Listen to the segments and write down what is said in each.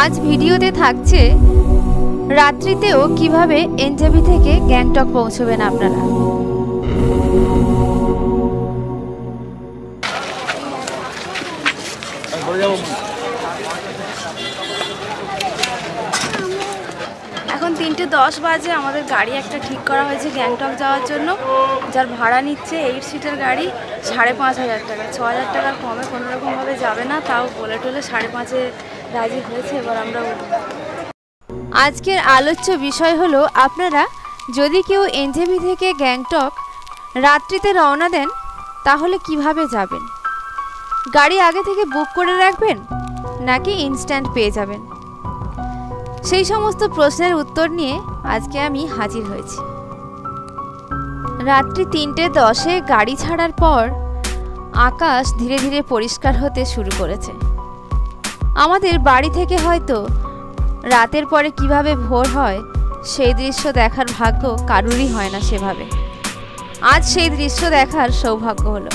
আজ ভিডিওতে থাকছে রাত্রিতেও কিভাবে এনজেপি থেকে গ্যাংটক পৌঁছবেন আপনারা। এখন 3:10 বাজে। আমাদের গাড়ি একটা ঠিক করা হয়েছে গ্যাংটক যাওয়ার জন্য, যার ভাড়া নিচ্ছে 8 সিটের গাড়ি 5,500 টাকা। 6,000 টাকার কমে কোনোরকমভাবে যাবে না, তাও বলে টলে 5,500 রাজি হয়েছে। এবার আমরা আজকের আলোচ্য বিষয় হলো, আপনারা যদি কেউ এনজেপি থেকে গ্যাংটক রাত্রিতে রওনা দেন তাহলে কিভাবে যাবেন। গাড়ি আগে থেকে বুক করে রাখবেন নাকি ইনস্ট্যান্ট পেয়ে যাবেন, সেই সমস্ত প্রশ্নের উত্তর নিয়ে আজকে আমি হাজির হয়েছি। রাত্রি 3:10 গাড়ি ছাড়ার পর আকাশ ধীরে ধীরে পরিষ্কার হতে শুরু করেছে। আমাদের বাড়ি থেকে হয়তো রাতের পরে কিভাবে ভোর হয় সেই দৃশ্য দেখার ভাগ্য কারুরই হয় না সেভাবে। আজ সেই দৃশ্য দেখার সৌভাগ্য হলো।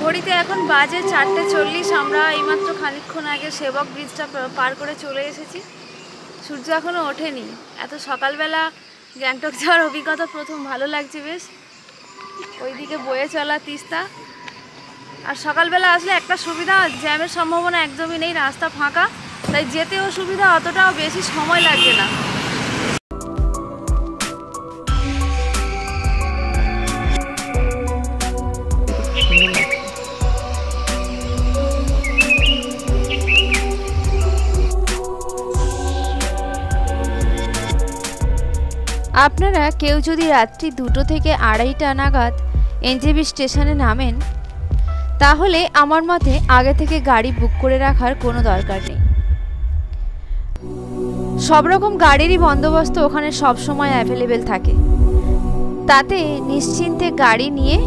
ঘড়িতে এখন বাজে 4:40। আমরা এইমাত্র খানিকক্ষণ আগে সেবক ব্রিজটা পার করে চলে এসেছি। সূর্য এখনও ওঠেনি। এত সকালবেলা গ্যাংটক যাওয়ার অভিজ্ঞতা প্রথম, ভালো লাগছে বেশ। ওইদিকে বয়ে চলা তিস্তা। আর সকালবেলা আসলে একটা সুবিধা, জ্যামের সম্ভাবনা একদমই নেই, রাস্তা ফাঁকা, তাই যেতেও সুবিধা, অতটাও বেশি সময় লাগবে না। আপনারা কেউ যদি রাত্রি 2টো থেকে 2:30 নাগাদ এনজেপি স্টেশনে নামেন তাহলে আমার মতে আগে থেকে গাড়ি বুক করে রাখার কোনো দরকার নেই। সব রকম গাড়িরই বন্দোবস্ত ওখানে সব সময় অ্যাভেলেবেল থাকে, তাতে নিশ্চিন্তে গাড়ি নিয়ে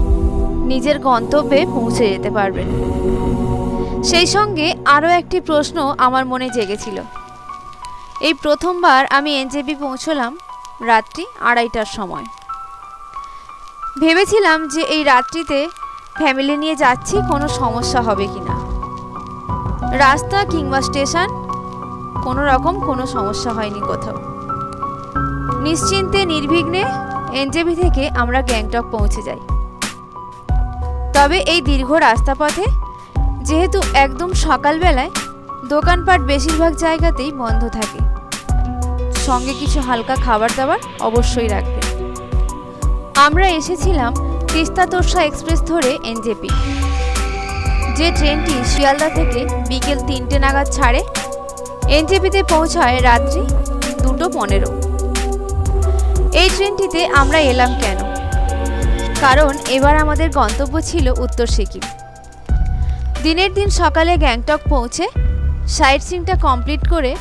নিজের গন্তব্যে পৌঁছে যেতে পারবেন। সেই সঙ্গে আরও একটি প্রশ্ন আমার মনে জেগেছিল। এই প্রথমবার আমি এনজেপি পৌঁছলাম রাত্রি 2:30টার সময়। ভেবেছিলাম যে এই রাত্রিতে ফ্যামিলি নিয়ে যাচ্ছি, কোনো সমস্যা হবে কিনা। রাস্তা কিংবা স্টেশন কোনো রকম কোনো সমস্যা হয়নি কোথাও। নিশ্চিন্তে নির্বিঘ্নে এনজেপি থেকে আমরা গ্যাংটক পৌঁছে যাই। তবে এই দীর্ঘ রাস্তা পথে যেহেতু একদম সকালবেলায় দোকানপাট বেশিরভাগ জায়গাতেই বন্ধ থাকে, সঙ্গে কিছু হালকা খাবার দাবার অবশ্যই রাখবেন। আমরা এসেছিলাম তিস্তা তোরসা এক্সপ্রেস ধরে এনজেপি, যে ট্রেনটি শিয়ালদা থেকে বিকেল 3টে নাগাদ ছাড়ে। এনজেপিতে পৌঁছায় রাত্রি 2:15। এই ট্রেনটিতে আমরা এলাম কেন? কারণ এবার আমাদের গন্তব্য ছিল উত্তর সিকিম। দিনের দিন সকালে গ্যাংটক পৌঁছে সাইট সিইংটা কমপ্লিট করে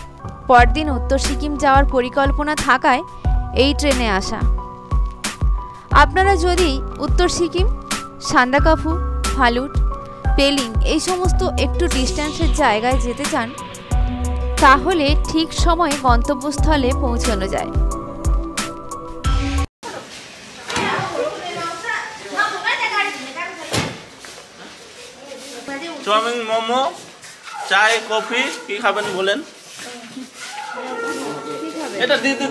পরদিন উত্তর সিকিম যাওয়ার পরিকল্পনা থাকায় এই ট্রেনে আসা। আপনারা যদি উত্তর সিকিম, সান্দাকাফু, ফালুট, পেলিং এই সমস্ত একটু ডিস্ট্যান্সের জায়গায় যেতে চান তাহলে ঠিক সময়ে গন্তব্যস্থলে পৌঁছানো যায়। চাউমিন, মোমো, চায়, কফি, কি খাবেন বলেন? এটা দিদি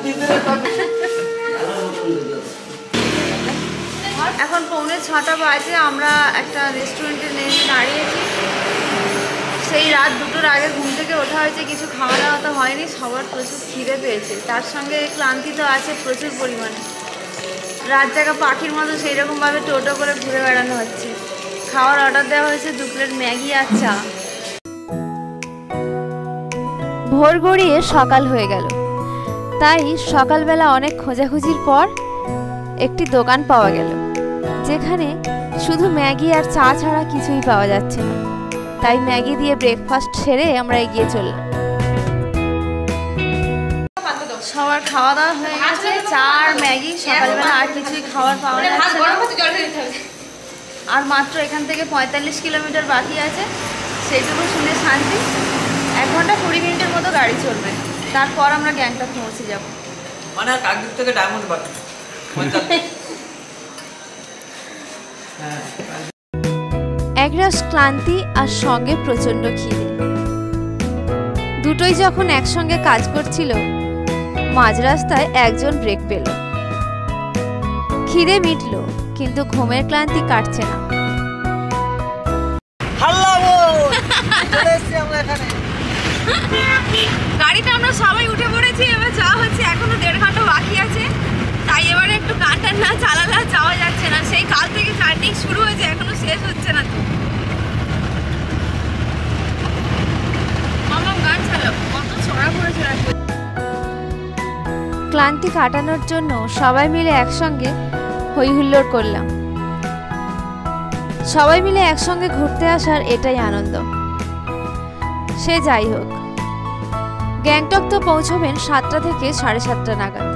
এখন 5:45 বাজে। আমরা একটা রেস্টুরেন্টে নেমে দাঁড়িয়েছি। সেই রাত 2টোর আগে ঘুম থেকে ওঠা হয়েছে, কিছু খাওয়া দাওয়া তো হয়নি। সবার প্রচুর খিদে পেয়েছে, তার সঙ্গে ক্লান্তি তো আছে প্রচুর পরিমাণে। রাত জাগা পাখির মতো সেই রকমভাবে টোটো করে ঘুরে বেড়ানো হচ্ছে। খাওয়ার অর্ডার দেওয়া হয়েছে 2 প্লেট ম্যাগি আর চা। ভোর গড়িয়ে সকাল হয়ে গেল, তাই সকালবেলা অনেক খোঁজাখুঁজির পর একটি দোকান পাওয়া গেল যেখানে শুধু ম্যাগি আর চা ছাড়া কিছুই পাওয়া যাচ্ছে না। তাই ম্যাগি দিয়ে ব্রেকফাস্ট সেরে আমরা এগিয়ে চললাম। সবার খাওয়া দাওয়া হয়ে গেছে, চা আর ম্যাগি। সকালবেলা আর কিছুই খাবার পাওয়া যাচ্ছে না। আর মাত্র এখান থেকে 45 কিলোমিটার বাকি আছে, সেইটুকু শুনে শান্তি। 1 ঘন্টা 20 মিনিটের মতো গাড়ি চলবে, তারপর আমরা গ্যাংটক পৌঁছে যাব। মানে কাকদ্বীপ থেকে ডায়মন্ড বাজার একরাশ ক্লান্তি আর সঙ্গে প্রচন্ড খিদে, দুটোই যখন একসঙ্গে কাজ করছিল, মাঝ রাস্তায় একজন ব্রেক পেল। খিদে মিটল, কিন্তু ঘুমের ক্লান্তি কাটছে না। গাড়িতে আমরা সবাই উঠে পড়েছি, এবার যাওয়া হচ্ছে। এখনো 1.5 ঘন্টা বাকি আছে, তাই এবারে একটু গান টান না চালালে যাওয়া যাচ্ছে না। সেই কাল থেকে জার্নি শুরু হয়েছে, এখনো শেষ হচ্ছে না। তো মামা গান চালাও, কত ছড়া পড়েছে। ক্লান্তি কাটানোর জন্য সবাই মিলে একসঙ্গে হই হুল্লোড় করলাম। সবাই মিলে একসঙ্গে ঘুরতে আসার এটাই আনন্দ। সে যাই হোক, গ্যাংটক তো পৌঁছবেন 7টা থেকে 7:30 নাগাদ।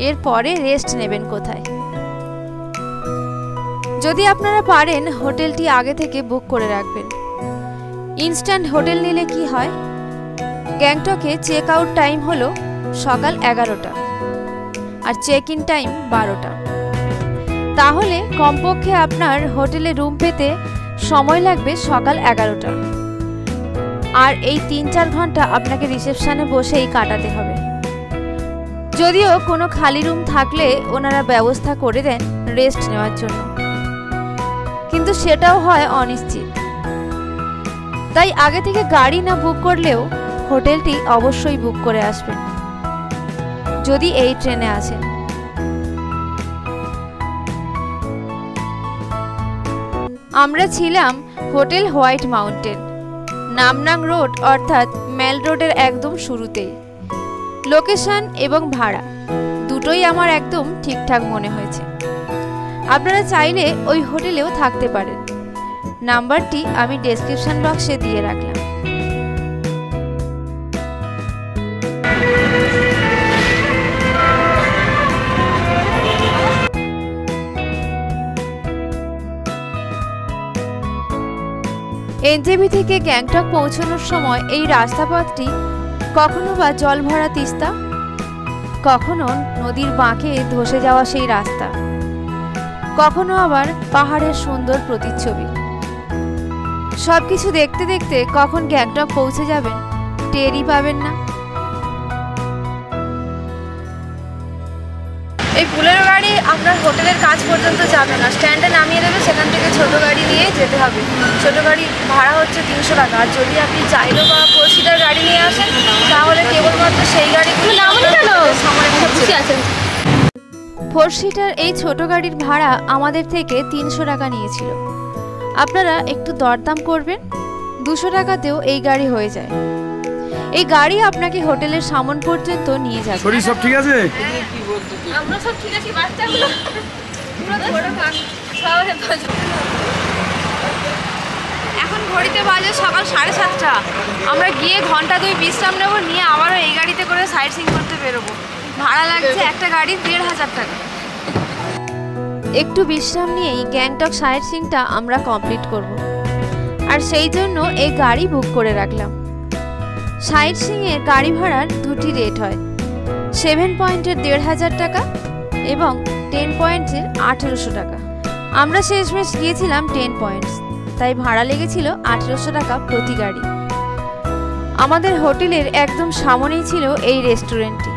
এরপরে রেস্ট নেবেন কোথায়? যদি আপনারা পারেন, হোটেলটি আগে থেকে বুক করে রাখবেন। ইনস্ট্যান্ট হোটেল নিলে কি হয়, গ্যাংটকে চেক আউট টাইম হলো সকাল 11টা আর চেক ইন টাইম 12টা। তাহলে কমপক্ষে আপনার হোটেলে রুম পেতে সময় লাগবে সকাল 11টা। আর এই 3-4 ঘন্টা আপনাকে রিসেপশনে বসেই কাটাতে হবে। যদিও কোনো খালি রুম থাকলে ওনারা ব্যবস্থা করে দেন রেস্ট নেওয়ার জন্য, কিন্তু সেটাও হয় অনিশ্চিত। তাই আগে থেকে গাড়ি না বুক করলেও হোটেলটি অবশ্যই বুক করে আসবেন যদি এই ট্রেনে আসেন। আমরা ছিলাম হোটেল হোয়াইট মাউন্টেন, নামনাং রোড অর্থাৎ মেল রোডের একদম শুরুতেই। লোকেশন এবং ভাড়া দুটোই আমার একদম ঠিকঠাক মনে হয়েছে। আপনারা চাইলে ওই হোটেলেও থাকতে পারেন। নাম্বারটি আমি ডেসক্রিপশন বক্সে দিয়ে রাখলাম। এনজেপি থেকে গ্যাংটক পৌঁছানোর সময় এই রাস্তাপথটি কখনো বা জল ভরা তিস্তা, কখনো নদীর বাঁকে ধসে যাওয়া সেই রাস্তা, কখনো আবার পাহাড়ের সুন্দর প্রতিচ্ছবি। সবকিছু দেখতে দেখতে কখন গ্যাংটক পৌঁছে যাবেন টেরই পাবেন না। এই বুলেরো গাড়ি আপনার হোটেলের কাছ পর্যন্ত যাবে না, স্ট্যান্ডে নামিয়ে দেবে, সেখান থেকে ছোট গাড়ি নিয়ে যেতে হবে। ছোট গাড়ি ভাড়া হচ্ছে 300 টাকা। আর যদি আপনি চাইলো বা 4 সিটার গাড়ি নিয়ে আসেন, তাহলে কেবলমাত্র সেই গাড়িগুলো 4 সিটার এই ছোট গাড়ির ভাড়া আমাদের থেকে 300 টাকা নিয়েছিল। আপনারা একটু দরদাম করবেন, 200 টাকাতেও এই গাড়ি হয়ে যায়। এই গাড়ি আপনাকে হোটেলের সামন পর্যন্ত নিয়ে যাবে। শরীর সব ঠিক আছে? আমরা সব ঠিক আছি, বাচ্চাগুলো এখন ঘড়িতে বাজে সকাল 7:30। আমরা গিয়ে ঘন্টা 2 বিশ্রাম নেব, নিয়ে আবারও এই গাড়িতে করে সাইট সিইং করতে বেরোবো। ভাড়া লাগছে একটা গাড়ি 1,500 টাকা। একটু বিশ্রাম নিয়েই গ্যাংটক সাইট সিইংটা আমরা কমপ্লিট করব, আর সেই জন্য এই গাড়ি বুক করে রাখলাম। সাইট সিইংয়ের গাড়ি ভাড়ার দুটি রেট হয়, 7 পয়েন্টের 1,500 টাকা এবং 10 পয়েন্টসের 1,800 টাকা। আমরা শেষমেশ গিয়েছিলাম 10 পয়েন্টস, তাই ভাড়া লেগেছিল 1,800 টাকা প্রতি গাড়ি। আমাদের হোটেলের একদম সামনেই ছিল এই রেস্টুরেন্টটি,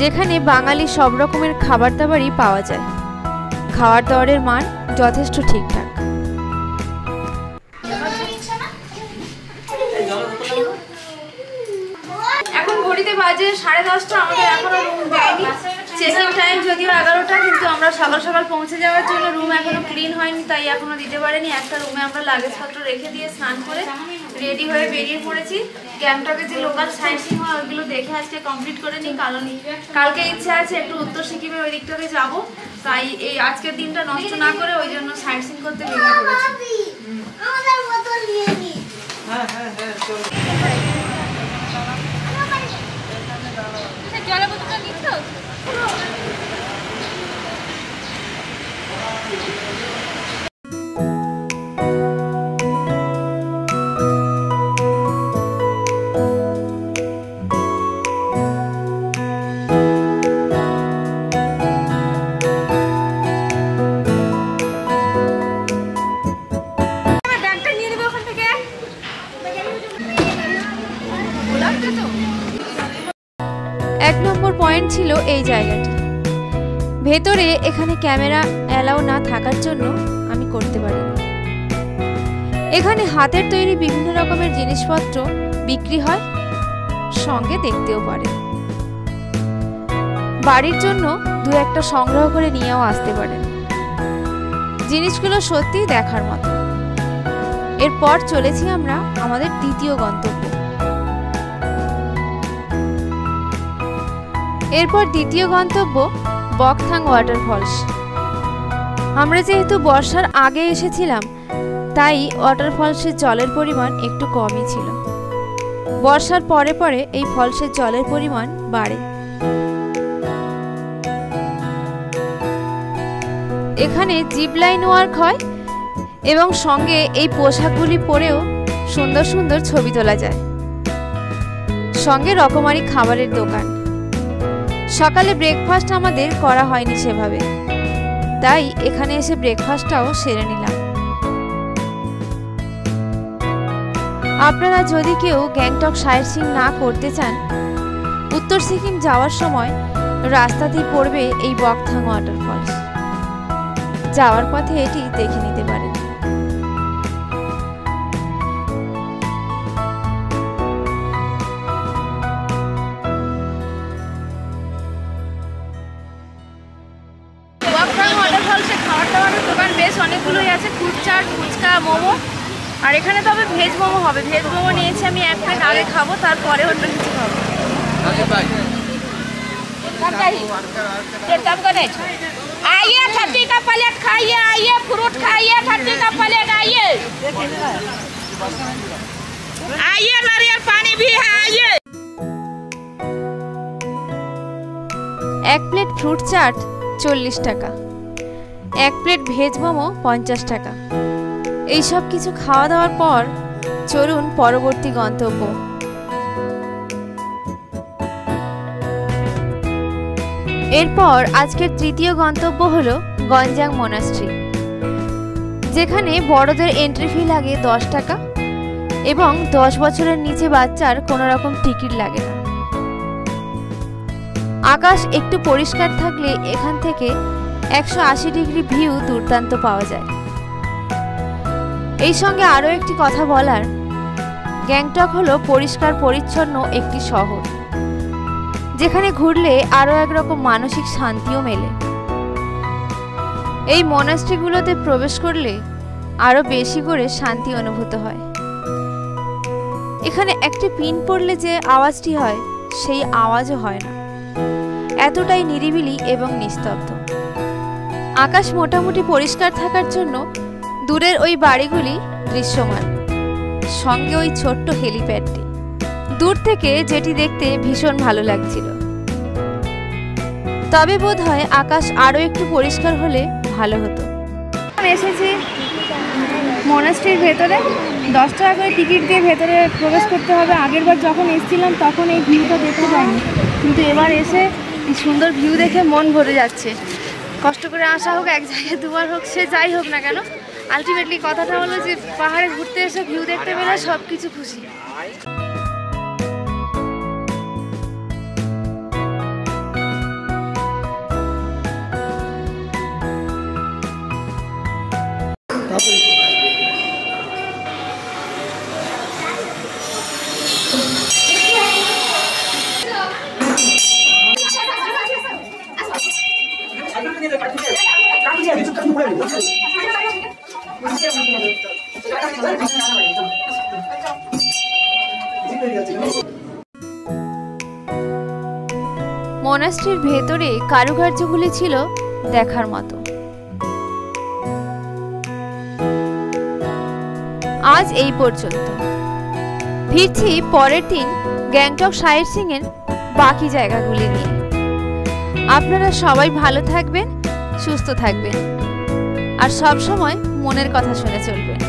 যেখানে বাঙালি সব রকমের খাবার দাবারই পাওয়া যায়। খাওয়ার দাওয়ারের মান যথেষ্ট ঠিকঠাক। এখন ঘড়িতে বাজে 10:30। আমাদের এখনো রুম দেয়নি। চেকিং টাইম যদিও 11টা, কিন্তু আমরা সকাল সকাল পৌঁছে যাওয়ার জন্য রুম এখনো ক্লিন হয়নি, তাই এখনো দিতে পারেনি। একটা রুমে আমরা লাগেজপত্র রেখে দিয়ে স্নান করে রেডি হয়ে বেরিয়ে পড়েছি। গ্যাংটকে যে লোকাল সাইট সিইং হয় ওইগুলো দেখে আজকে কমপ্লিট করে নিই, কারণ কালকে ইচ্ছা আছে একটু উত্তর সিকিমের ওই দিকটাতে যাবো। তাই এই আজকের দিনটা নষ্ট না করে ওই জন্য সাইট সিইং করতে বেরিয়ে পড়েছি। জলের বোতলটা নিচ্ছ? এক নম্বর পয়েন্ট ছিল এই জায়গাটি। ভেতরে এখানে ক্যামেরা অ্যালাউ না থাকার জন্য আমি করতে পারিনি। এখানে হাতের তৈরি বিভিন্ন রকমের জিনিসপত্র বিক্রি হয়, সঙ্গে দেখতেও পারে। বাড়ির জন্য দু একটা সংগ্রহ করে নিয়েও আসতে পারেন। জিনিসগুলো সত্যিই দেখার মতো। এরপর চলেছি আমরা আমাদের দ্বিতীয় গন্তব্য। এরপর দ্বিতীয় গন্তব্য বকথাং ওয়াটারফলস। আমরা যেহেতু বর্ষার আগে এসেছিলাম, তাই ওয়াটারফলসের জলের পরিমাণ একটু কমই ছিল। বর্ষার পরে পরে এই ফলসের জলের পরিমাণ বাড়ে। এখানে জিপ লাইন ওয়ার্ক হয় এবং সঙ্গে এই পোশাকগুলি পরেও সুন্দর সুন্দর ছবি তোলা যায়। সঙ্গে রকমারি খাবারের দোকান। সকালে ব্রেকফাস্ট আমাদের করা হয়নি সেভাবে, তাই এখানে এসে ব্রেকফাস্টটাও সেরে নিলাম। আপনারা যদি কেউ গ্যাংটক সাইট সিইং না করতে চান, উত্তর সিকিম যাওয়ার সময় রাস্তাতেই পড়বে এই বকথাং ওয়াটারফলস। যাওয়ার পথে এটি দেখে নিতে পারেন। বকথাং ওয়াটারফলসে খাবার দাবারের দোকান বেশ অনেকগুলোই আছে, ফুড চাট, ফুচকা, মোমো। আর এখানে তবে ভেজ মোমো হবে। ভেজ মোমো নিয়েছি আমি এক প্লেট, আগে খাবো, তারপরে অন্য কিছু খাবো। आइए 30 का प्लेट खाइए, आइए फ्रूट खाइए 30 का प्लेट, आइए आइए नारियल पानी भी है, आइए। एक प्लेट फ्रूट चाट 40 টাকা, एक प्लेट ভেজ মোমো 50 টাকা। এই সব কিছু খাওয়া দাওয়ার পর চলুন পরবর্তী গন্তব্য। এরপর আজকের তৃতীয় গন্তব্য হলো গঞ্জাং মনাস্ট্রি, যেখানে বড়দের এন্ট্রি ফি লাগে 10 টাকা এবং 10 বছরের নিচে বাচ্চার কোনো রকম টিকিট লাগে না। আকাশ একটু পরিষ্কার থাকলে এখান থেকে 180 ডিগ্রি ভিউ দুর্দান্ত পাওয়া যায়। এই সঙ্গে আরও একটি কথা বলার, গ্যাংটক হলো পরিষ্কার পরিচ্ছন্ন একটি শহর, যেখানে ঘুরলে আরও একরকম মানসিক শান্তিও মেলে। এই মনাস্ট্রিগুলোতে প্রবেশ করলে আরও বেশি করে শান্তি অনুভূত হয়। এখানে একটি পিন পড়লে যে আওয়াজটি হয়, সেই আওয়াজও হয় না, এতটাই নিরিবিলি এবং নিস্তব্ধ। আকাশ মোটামুটি পরিষ্কার থাকার জন্য দূরের ওই বাড়িগুলি দৃশ্যমান, সঙ্গে ওই ছোট্ট হেলিপ্যাডটি দূর থেকে যেটি দেখতে ভীষণ ভালো লাগছিল। তবে বোধহয় আকাশ আরও একটু পরিষ্কার হলে ভালো হতো। এসেছি মনাস্ট্রির ভেতরে, 10 টাকা করে টিকিট দিয়ে ভেতরে প্রবেশ করতে হবে। আগেরবার যখন এসেছিলাম তখন এই ভিউটা দেখতে পাইনি, কিন্তু এবার এসে এই সুন্দর ভিউ দেখে মন ভরে যাচ্ছে। কষ্ট করে আসা হোক, এক জায়গায় দুবার হোক, সে যাই হোক না কেন, আলটিমেটলি কথাটা হলো যে পাহাড়ে ঘুরতে এসে ভিউ দেখতে পেলে সব কিছু খুশি। মনাস্ট্রির ভেতরে কারুকার্যগুলি ছিল দেখার মতো। আজ এই পর্যন্ত, ফিরছি পরের দিন গ্যাংটক সাইট সিইং এর বাকি জায়গাগুলি নিয়ে। আপনারা সবাই ভালো থাকবেন, সুস্থ থাকবেন আর সব সময় মনের কথা শুনে চলবেন।